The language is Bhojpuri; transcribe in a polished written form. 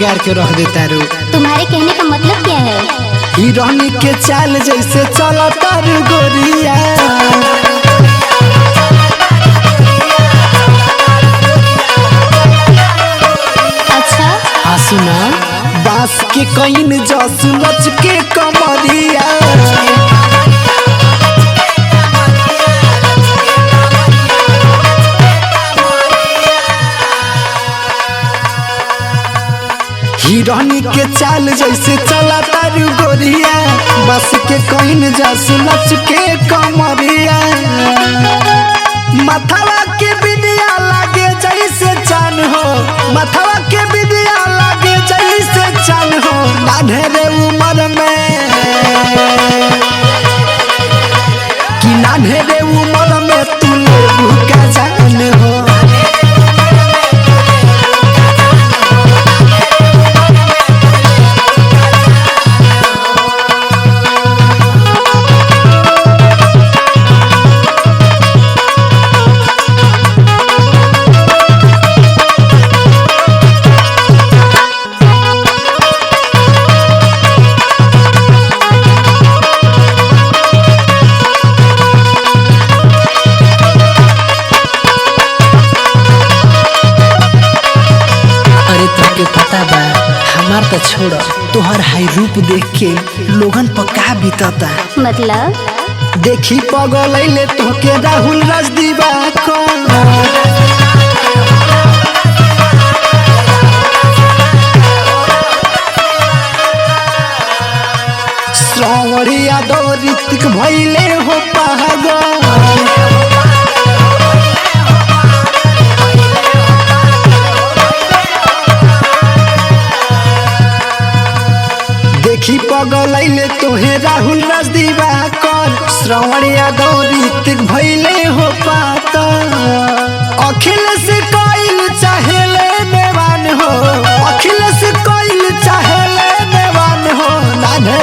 बिगाड़ के रख देता रू। तुम्हारे कहने का मतलब क्या है? हिरोनी के चाल जैसे चला तारू गोरिया। अच्छा सुना बांस के कईन जस लच के कमरिया। हिरोनी के चाल जैसे चला तारू गोरिया। बांस के कईन जस लच के कमरिया। माथवा के बिंदिया लागे जैसे चान हो। माथवा के बिंदिया लागे जैसे चान हो। नान्हे उम्र में कि नान्हे उम्र में तू लेबू का जान हो। पता बा हमार तो छोड़ तोहर हाई रूप देख के लोगन पर का बीतता। मतलब देखी पगल ले तोके राहुल राजदीवा को। श्रावणिया दो ऋतिक भइले हो पागल। देखी पगल ले तोहे राहुल राजदीवा कर। श्रवण यादव ऋतिक भइले हो पाता। अखिलेश कोइल चाहेले नेवान हो। अखिलेश कोइल चाहेले नेवान हो। नान्हे